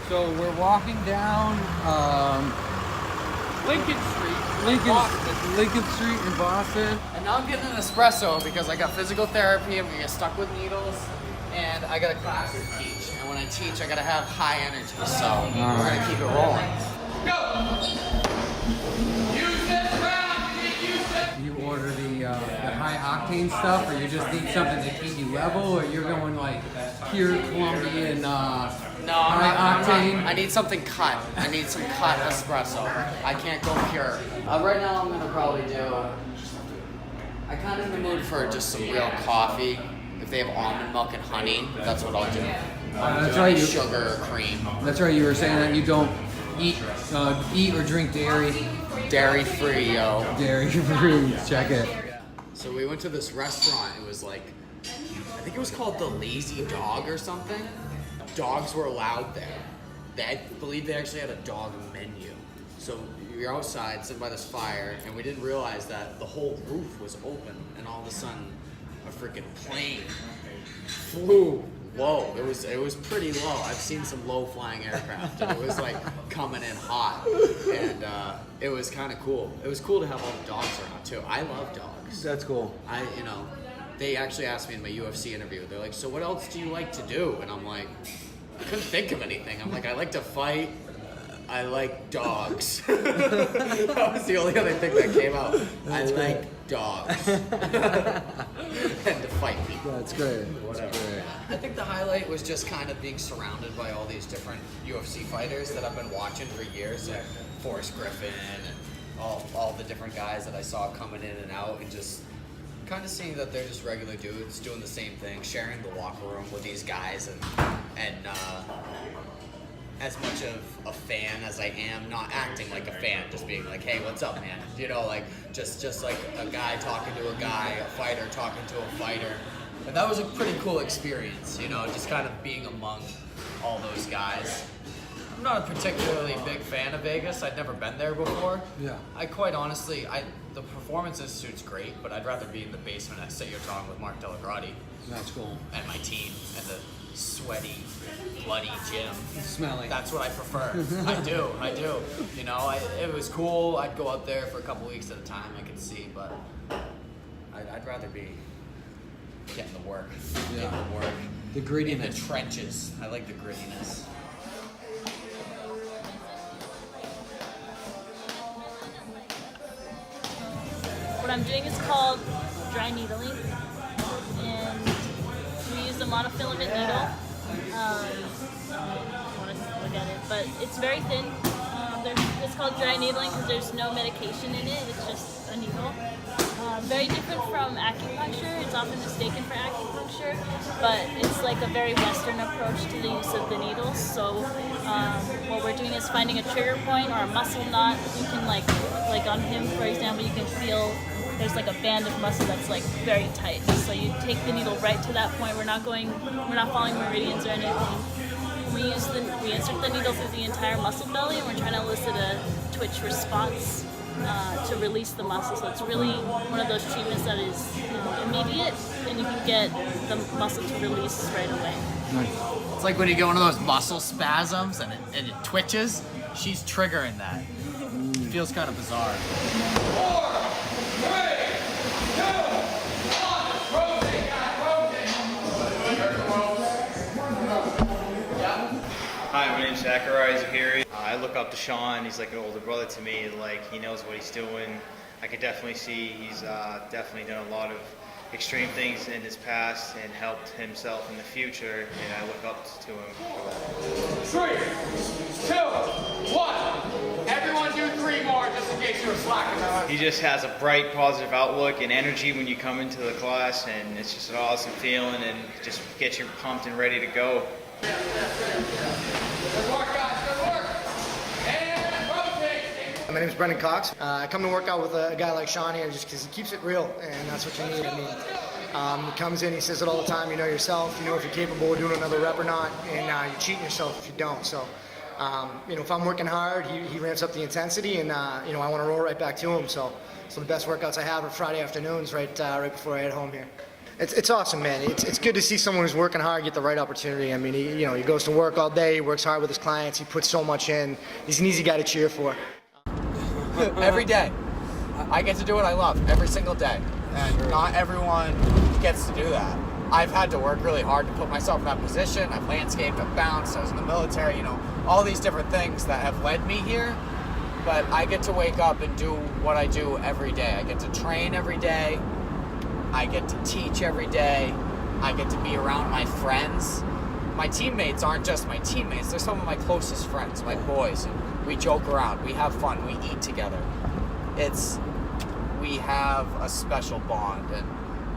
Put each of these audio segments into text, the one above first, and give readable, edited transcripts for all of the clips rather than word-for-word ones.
So we're walking down Lincoln Street. Lincoln Street in Boston. And now I'm getting an espresso because I got physical therapy. I'm gonna get stuck with needles, and I got a class to teach. And when I teach, I gotta have high energy. So we're gonna keep it rolling. Go. Use this round. Use it. You order the high octane stuff, or you just need something to keep you level, or you're going like pure Colombian high octane? I need something cut. I need some cut espresso. I can't go pure. Right now I'm gonna probably do. I kind of in the mood for just some real coffee. If they have almond milk and honey, that's what I'll do. That's right. Sugar or cream. That's right. You were saying that you don't eat or drink dairy. Dairy free, yo. Dairy free. Check it. So we went to this restaurant. It was like, I think it was called the Lazy Dog or something. Dogs were allowed there. I believe they actually had a dog menu. So you're outside, sitting by this fire, and we didn't realize that the whole roof was open, and all of a sudden, a freaking plane flew low. It was pretty low. I've seen some low flying aircraft, and it was like coming in hot, and it was kind of cool. It was cool to have all the dogs around too. I love dogs. That's cool. They actually asked me in my UFC interview. They're like, "So what else do you like to do?" And I'm like, I couldn't think of anything. I'm like, I like to fight. I like dogs. That was the only other thing that came out. That's like dogs. And to fight people. That's great. Whatever. That's great. I think the highlight was just kind of being surrounded by all these different UFC fighters that I've been watching for years, like Forrest Griffin and all the different guys that I saw coming in and out, and just kind of seeing that they're just regular dudes doing the same thing, sharing the locker room with these guys, and as much of a fan as I am, not acting like a fan, just being like, hey, what's up, man? You know, like just like a guy talking to a guy, a fighter talking to a fighter. And that was a pretty cool experience, you know, just kind of being among all those guys. I'm not a particularly big fan of Vegas. I'd never been there before. Yeah. I quite honestly, the Performance Institute's great, but I'd rather be in the basement at Sit Your Tongue with Mark Delagrati. That's cool. And my team, and the sweaty, bloody gym. Smelly. That's what I prefer. I do. You know, it was cool. I'd go out there for a couple weeks at a time, I could see, but I'd rather be getting the work. Yeah. Getting the work. The grittiness. In the trenches. I like the grittiness. What I'm doing is called dry needling, and we use a monofilament needle. If you want to look at it, but it's very thin. It's called dry needling because there's no medication in it. It's just a needle. Very different from acupuncture. It's often mistaken for acupuncture, but it's like a very Western approach to the use of the needles. So what we're doing is finding a trigger point or a muscle knot. You can like on him, for example, you can feel there's like a band of muscle that's like very tight. So you take the needle right to that point. We're not following meridians or anything. We insert the needle through the entire muscle belly, and we're trying to elicit a twitch response to release the muscle. So it's really one of those treatments that is immediate, and you can get the muscle to release right away. Nice. It's like when you get one of those muscle spasms and it twitches. She's triggering that. It feels kind of bizarre. 4, 3, 2, 1, rotate, guys, rotate. Hi, my name's Zachariah Zahiri. I look up to Sean. He's like an older brother to me. Like, he knows what he's doing. I could definitely see he's definitely done a lot of extreme things in his past and helped himself in the future, and I look up to him for that. 3, 2, 1. Everyone do 3 more just in case you were slacking. He just has a bright, positive outlook and energy when you come into the class, and it's just an awesome feeling and just gets you pumped and ready to go. Good work, guys. Good work. And rotate. My name is Brendan Cox. I come to work out with a guy like Sean here just because he keeps it real, and that's what you need. I mean, he comes in, he says it all the time. You know yourself. You know if you're capable of doing another rep or not, and you're cheating yourself if you don't. So, if I'm working hard, he ramps up the intensity, and I want to roll right back to him. So the best workouts I have are Friday afternoons, right before I head home here. It's awesome, man. It's good to see someone who's working hard get the right opportunity. I mean, he goes to work all day, he works hard with his clients, he puts so much in. He's an easy guy to cheer for. Every day. I get to do what I love every single day. And not everyone gets to do that. I've had to work really hard to put myself in that position. I've landscaped, I've bounced, I was in the military, all these different things that have led me here. But I get to wake up and do what I do every day. I get to train every day. I get to teach every day. I get to be around my friends. My teammates aren't just my teammates, they're some of my closest friends, my boys. We joke around, we have fun, we eat together. We have a special bond,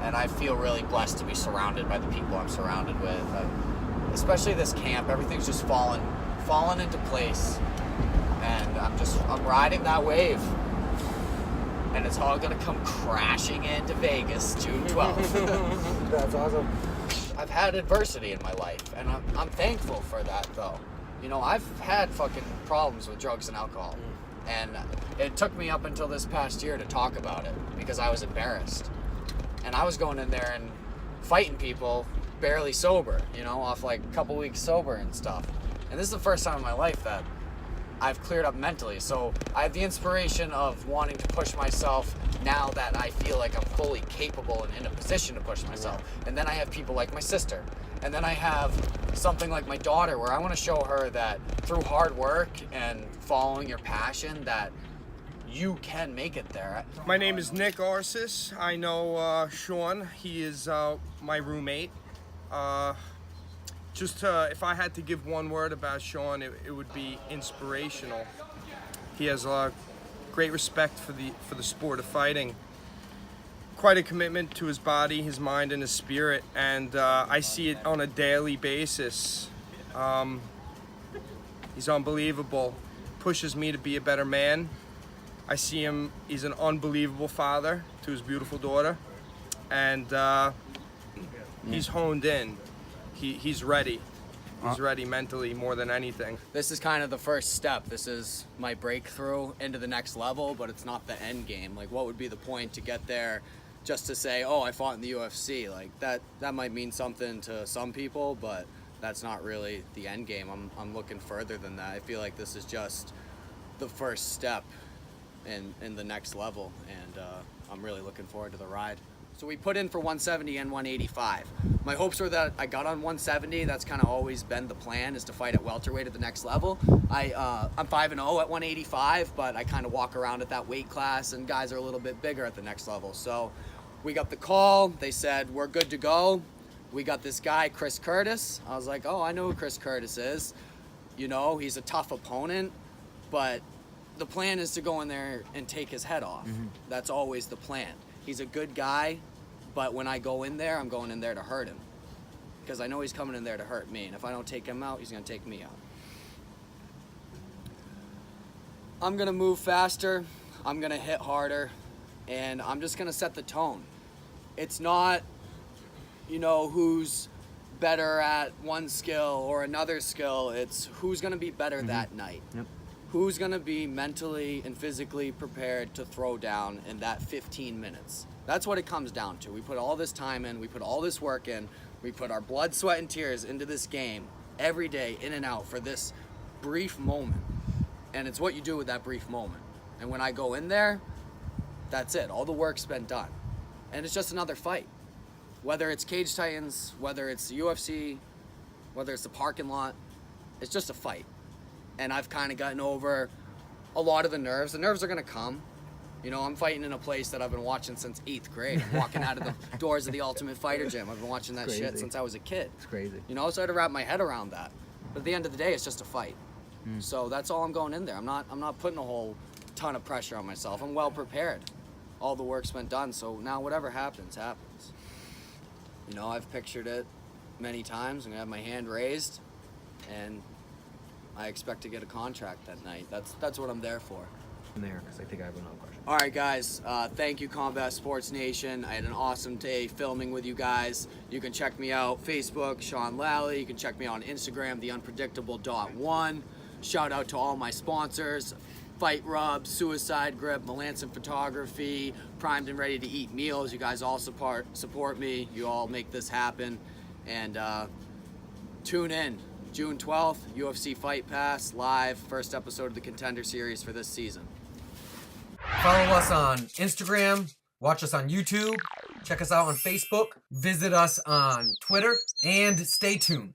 and I feel really blessed to be surrounded by the people I'm surrounded with. Especially this camp, everything's just fallen into place, and I'm riding that wave. And it's all gonna come crashing into Vegas June 12th. That's awesome. I've had adversity in my life, and I'm thankful for that, though. I've had fucking problems with drugs and alcohol, and it took me up until this past year to talk about it because I was embarrassed. And I was going in there and fighting people barely sober, off like a couple weeks sober and stuff. And this is the first time in my life that I've cleared up mentally. So I have the inspiration of wanting to push myself now that I feel like I'm fully capable and in a position to push myself. And then I have people like my sister. And then I have something like my daughter where I want to show her that through hard work and following your passion that you can make it there. My name is Nick Arsis. I know Sean. He is my roommate. If I had to give one word about Sean, it would be inspirational. He has great respect for the sport of fighting. Quite a commitment to his body, his mind, and his spirit, and I see it on a daily basis. He's unbelievable. Pushes me to be a better man. I see him, he's an unbelievable father to his beautiful daughter, and he's honed in. He's ready. He's ready mentally more than anything. This is kind of the first step. This is my breakthrough into the next level, but it's not the end game. Like, what would be the point to get there just to say, oh, I fought in the UFC? Like, that might mean something to some people, but that's not really the end game. I'm looking further than that. I feel like this is just the first step in the next level, and I'm really looking forward to the ride. So we put in for 170 and 185. My hopes were that I got on 170. That's kind of always been the plan, is to fight at welterweight at the next level. I'm 5-0 at 185, but I kind of walk around at that weight class, and guys are a little bit bigger at the next level. So we got the call. They said, we're good to go. We got this guy, Chris Curtis. I was like, oh, I know who Chris Curtis is. He's a tough opponent, but the plan is to go in there and take his head off. Mm-hmm. That's always the plan. He's a good guy, but when I go in there, I'm going in there to hurt him. Because I know he's coming in there to hurt me, and if I don't take him out, he's going to take me out. I'm going to move faster, I'm going to hit harder, and I'm just going to set the tone. It's not, who's better at one skill or another skill. It's who's going to be better that night. Yep. Who's going to be mentally and physically prepared to throw down in that 15 minutes. That's what it comes down to. We put all this time in, we put all this work in, we put our blood, sweat, and tears into this game every day, in and out, for this brief moment. And it's what you do with that brief moment. And when I go in there, that's it. All the work's been done. And it's just another fight. Whether it's Cage Titans, whether it's the UFC, whether it's the parking lot, it's just a fight. And I've kind of gotten over a lot of the nerves. The nerves are going to come. I'm fighting in a place that I've been watching since 8th grade. I'm walking out of the doors of the Ultimate Fighter gym. I've been watching that shit since I was a kid. It's crazy. So I had to wrap my head around that. But at the end of the day, it's just a fight. So that's all I'm going in there. I'm not putting a whole ton of pressure on myself. I'm well prepared. All the work's been done. So now whatever happens, happens. I've pictured it many times. I'm going to have my hand raised, and I expect to get a contract that night. That's what I'm there for. There, because I think I have another question. All right, guys. Thank you, Combat Sports Nation. I had an awesome day filming with you guys. You can check me out Facebook, Sean Lally. You can check me on Instagram, theunpredictable.1. Shout out to all my sponsors. Fight Rub, Suicide Grip, Melanson Photography, Primed and Ready to Eat Meals. You guys all support me. You all make this happen. And tune in. June 12th, UFC Fight Pass, live, first episode of the Contender Series for this season. Follow us on Instagram, watch us on YouTube, check us out on Facebook, visit us on Twitter, and stay tuned.